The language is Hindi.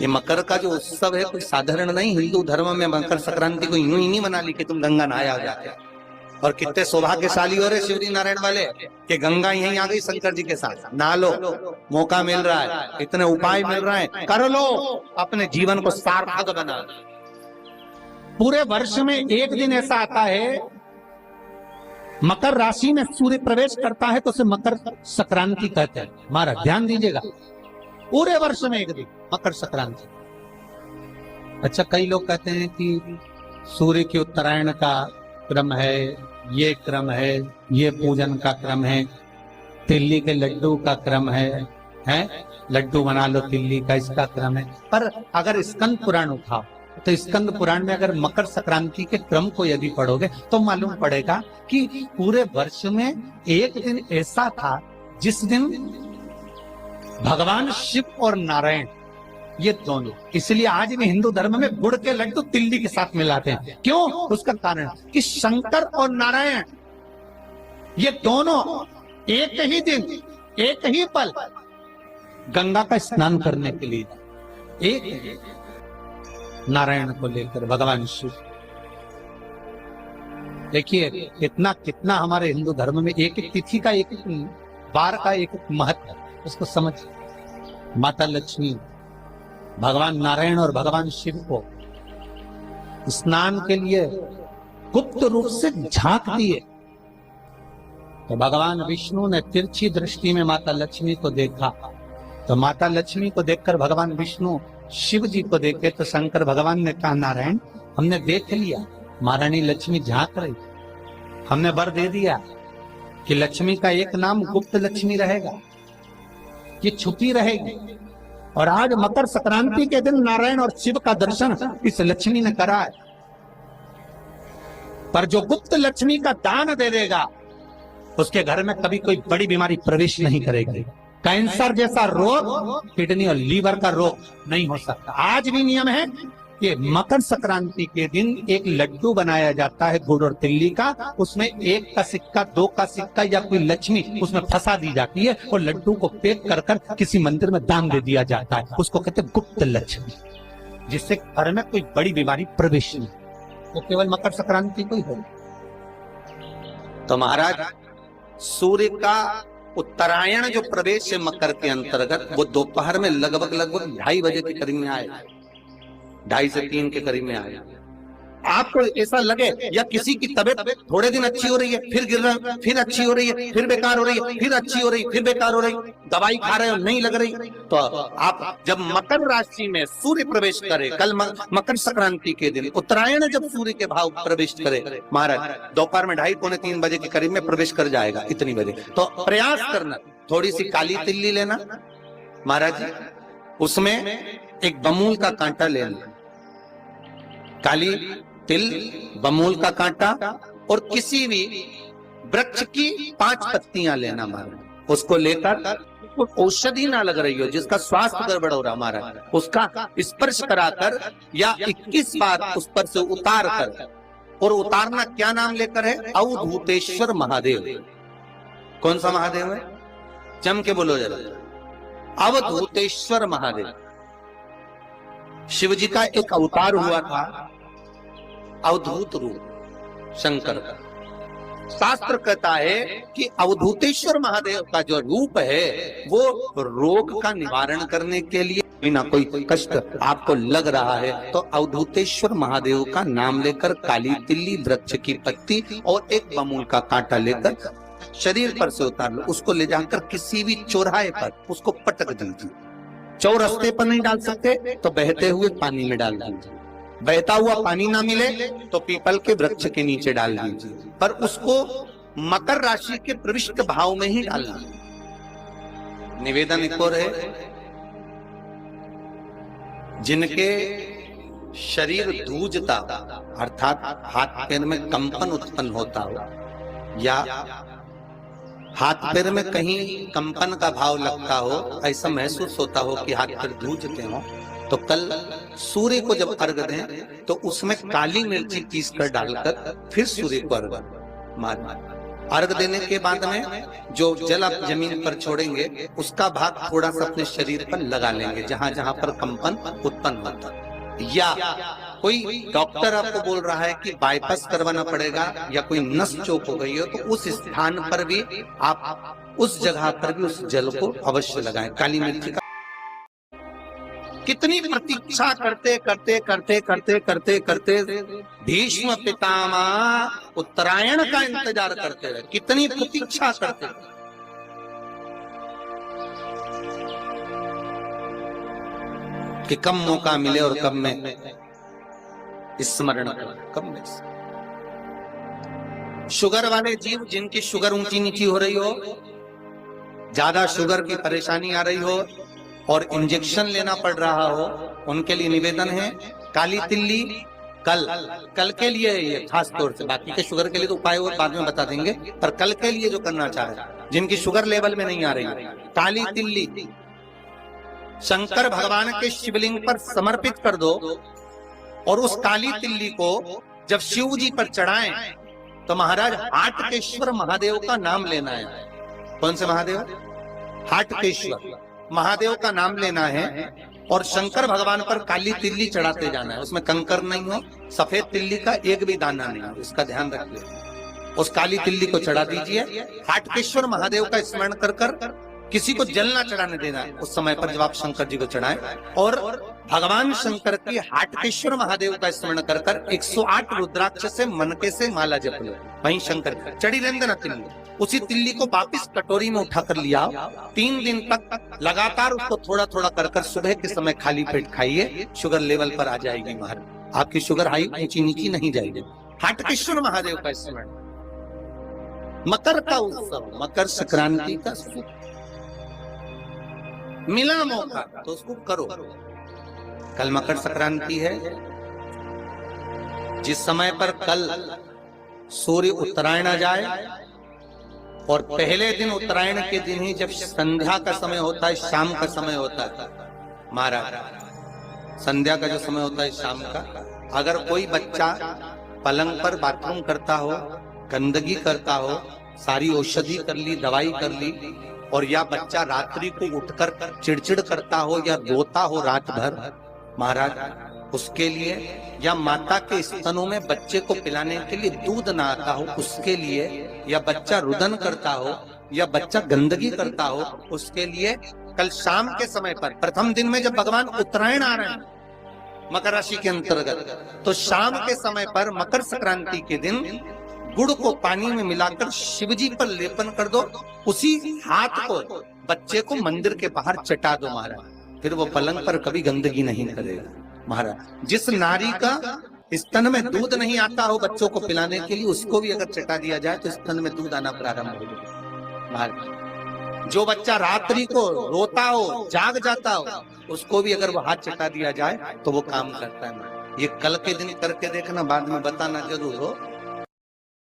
ये मकर का जो उत्सव है कोई साधारण नहीं। हिंदू धर्म में मकर संक्रांति को यूं ही नहीं मना ली कि तुम गंगा नहाया जाके। और कितने सौभाग्यशाली हो रहे शिवजी नारायण वाले कि गंगा यहीं आ गई शंकर जी के साथ, नहा लो, मौका मिल रहा है, इतने उपाय मिल रहे हैं, कर लो, अपने जीवन को सार्थक बना। पूरे वर्ष में एक दिन ऐसा आता है, मकर राशि में सूर्य प्रवेश करता है तो उसे मकर संक्रांति कहते हैं। महाराज ध्यान दीजिएगा, पूरे वर्ष में एक दिन मकर संक्रांति। अच्छा, कई लोग कहते हैं कि सूर्य के उत्तरायण का क्रम है, ये क्रम है, ये पूजन का क्रम है, तिल्ली के लड्डू का क्रम है, लड्डू बना लो तिल्ली का, इसका क्रम है। पर अगर स्कंद पुराण उठाओ तो स्कंद पुराण में अगर मकर संक्रांति के क्रम को यदि पढ़ोगे तो मालूम पड़ेगा कि पूरे वर्ष में एक दिन ऐसा था जिस दिन भगवान शिव और नारायण ये दोनों, इसलिए आज भी हिंदू धर्म में गुड़ के लड्डू तिल्ली के साथ मिलाते हैं। क्यों? उसका कारण कि शंकर और नारायण ये दोनों एक ही दिन एक ही पल गंगा का स्नान करने के लिए एक नारायण को लेकर भगवान शिव। देखिए इतना कितना हमारे हिंदू धर्म में एक एक तिथि का एक बार का एक महत्व है, उसको समझ। माता लक्ष्मी भगवान नारायण और भगवान शिव को स्नान के लिए गुप्त रूप से झांक दिए तो भगवान विष्णु ने तिरछी दृष्टि में माता लक्ष्मी को देखा। तो माता लक्ष्मी को देखकर भगवान विष्णु शिव जी को देखे तो शंकर भगवान ने कहा, नारायण हमने देख लिया महारानी लक्ष्मी झांक रही, हमने वर दे दिया कि लक्ष्मी का एक नाम गुप्त लक्ष्मी रहेगा, ये छुपी रहेगी। और आज मकर संक्रांति के दिन नारायण और शिव का दर्शन इस लक्ष्मी ने करा है। पर जो गुप्त लक्ष्मी का दान दे देगा उसके घर में कभी कोई बड़ी बीमारी प्रवेश नहीं करेगी। कैंसर जैसा रोग, किडनी और लीवर का रोग नहीं हो सकता। आज भी नियम है कि मकर संक्रांति के दिन एक लड्डू बनाया जाता है गुड़ और तिल्ली का, उसमें 1 का सिक्का 2 का सिक्का या कोई लक्ष्मी उसमें फंसा दी जाती है और लड्डू को पैक कर कर किसी मंदिर में दान दे दिया जाता है। उसको कहते हैं गुप्त लक्ष्मी, जिससे घर में कोई बड़ी बीमारी प्रवेश नहीं, वो केवल मकर संक्रांति को ही हो। तो महाराज सूर्य का उत्तरायण जो प्रवेश है मकर के अंतर्गत वो दोपहर में लगभग 2:30 बजे के करीब में आए, 2:30 से 3 के करीब में आए। आपको ऐसा लगे या किसी की तबीयत थोड़े दिन अच्छी हो रही है, फिर गिर रहा है, फिर अच्छी हो रही है, फिर बेकार हो रही है, फिर अच्छी हो रही है, फिर बेकार हो रही है, दवाई खा रहे हो नहीं लग रही, तो आप जब मकर राशि में सूर्य प्रवेश करे, कल मकर संक्रांति के दिन उत्तरायण जब सूर्य के भाव प्रवेश करे महाराज, दोपहर में 2:30 पौने 3 बजे के करीब में प्रवेश कर जाएगा इतनी बजे, तो प्रयास करना थोड़ी सी काली तिल्ली लेना महाराज जी, उसमें एक बमूल का कांटा लेना, काली तिल, बमूल का कांटा और किसी भी वृक्ष की 5 पत्तियां लेना महाराज, उसको लेकर औषधि ना लग रही हो, जिसका स्वास्थ्य गड़बड़ हो रहा महाराज, उसका स्पर्श कराकर या 21 बार उस पर से उतार कर, और उतारना क्या नाम लेकर है? अवधूतेश्वर महादेव। कौन सा महादेव है? जम के बोलो जरा, अवधूतेश्वर महादेव। शिव जी का एक अवतार हुआ था, अवधूत रूप शंकर का। शास्त्र कहता है कि अवधूतेश्वर महादेव का जो रूप है वो रोग का निवारण करने के लिए, बिना कोई कष्ट आपको लग रहा है तो अवधूतेश्वर महादेव का नाम लेकर काली तिल्ली, वृक्ष की पत्ती और एक बमूल का कांटा लेकर शरीर पर से उतार लो, उसको ले जाकर किसी भी चौराहे पर उसको पटक दीजिए। चौरस्ते पर नहीं डाल सकते तो बहते हुए पानी में डाल दीजिए, बहता हुआ पानी ना मिले तो पीपल के वृक्ष के नीचे डाल दीजिए, पर उसको मकर राशि के प्रविष्ट भाव में ही डालना। निवेदन एक और है, जिनके शरीर धूजता अर्थात हाथ पैर में कंपन उत्पन्न होता हो या हाथ पैर में कहीं कंपन का भाव लगता हो, ऐसा महसूस होता हो कि हाथ पैर धूजते हो, तो कल सूर्य को जब अर्घ दें तो उसमें काली मिर्ची पीस कर डालकर फिर सूर्य को अर्घ मारना। अर्घ देने के बाद में जो जल आप जमीन पर छोड़ेंगे उसका भाग थोड़ा सा अपने शरीर पर लगा लेंगे, जहां जहां पर कंपन उत्पन्न होता। या कोई डॉक्टर आपको बोल रहा है कि बाईपास करवाना पड़ेगा या कोई नस चोक हो गई हो, तो उस स्थान पर भी आप उस जगह पर भी उस जल को अवश्य लगाएं। काली मिर्ची का कितनी प्रतीक्षा करते करते करते करते करते करते भीष्म पितामह उत्तरायण का इंतजार करते रहे, कितनी प्रतीक्षा करते रहे। कि कब मौका मिले और कब में स्मरण कब में। शुगर वाले जीव जिनकी शुगर ऊंची नीची हो रही हो, ज्यादा शुगर की परेशानी आ रही हो और इंजेक्शन लेना पड़ रहा हो, उनके लिए निवेदन है काली तिल्ली कल के लिए ये खास तौर से, बाकी के शुगर के लिए तो उपाय और बाद में बता देंगे, पर कल के लिए जो करना चाह रहे हैं जिनकी शुगर लेवल में नहीं आ रही, काली तिल्ली शंकर भगवान के शिवलिंग पर समर्पित कर दो और उस काली तिल्ली को जब शिव जी पर चढ़ाएं तो महाराज हाटकेश्वर महादेव का नाम लेना है। कौन से महादेव? हाटकेश्वर महादेव का नाम लेना है और शंकर भगवान पर काली तिल्ली चढ़ाते जाना है। उसमें कंकर नहीं हो, सफेद तिल्ली का एक भी दाना नहीं हो, इसका ध्यान रखिए। उस काली तिल्ली को चढ़ा दीजिए। हाटकेश्वर महादेव का स्मरण कर कर किसी को जल ना चढ़ाने देना है उस समय पर जब आप शंकर जी को चढ़ाएं, और भगवान शंकर की हाटकेश्वर महादेव का स्मरण कर कर 108 रुद्राक्ष से मनके से माला जप लो। वहीं शंकर चढ़ी रहने देना तिल्ली, उसी तिल्ली को वापिस कटोरी में उठा कर लिया। 3 दिन तक लगातार उसको थोड़ा थोड़ा कर कर सुबह के समय खाली पेट खाइए, शुगर लेवल पर आ जाएगी महाराज, आपकी शुगर हाई ऊंची नीची नहीं जाएगी। हाटकेश्वर महादेव का स्मरण। मकर का उत्सव, मकर संक्रांति का मिला मौका तो उसको करो। कल मकर संक्रांति है, जिस समय पर कल सूर्य उत्तरायण आ जाए और पहले दिन उत्तरायण के दिन ही जब संध्या का समय होता है, शाम का समय होता है महाराज, संध्या का जो समय होता है शाम का, अगर कोई बच्चा पलंग पर बाथरूम करता हो, गंदगी करता हो, सारी औषधि कर ली, दवाई कर ली, और या बच्चा रात्रि को उठकर चिड़चिड़ करता हो या रोता हो रात भर महाराज, उसके लिए, या माता के स्तनों में बच्चे को पिलाने के लिए दूध ना आता हो उसके लिए, या बच्चा रुदन करता हो या बच्चा गंदगी करता हो उसके लिए, कल शाम के समय पर प्रथम दिन में जब भगवान उत्तरायण आ रहे हैं मकर राशि के अंतर्गत, तो शाम के समय पर मकर संक्रांति के दिन गुड़ को पानी में मिलाकर शिवजी पर लेपन कर दो, उसी हाथ को बच्चे को मंदिर के बाहर चटा दो महाराज, फिर वो पलंग पर कभी गंदगी नहीं करेगा महाराज। जिस नारी का स्तन में दूध नहीं आता हो बच्चों को पिलाने के लिए, उसको भी अगर चटा दिया जाए तो स्तन में दूध आना प्रारंभ हो जाए महाराज। जो बच्चा रात्रि को रोता हो, जाग जाता हो, उसको भी अगर वो हाथ चटा दिया जाए तो वो काम करता है महाराज। ये कल के दिन करके देखना, बाद में बताना जरूर हो।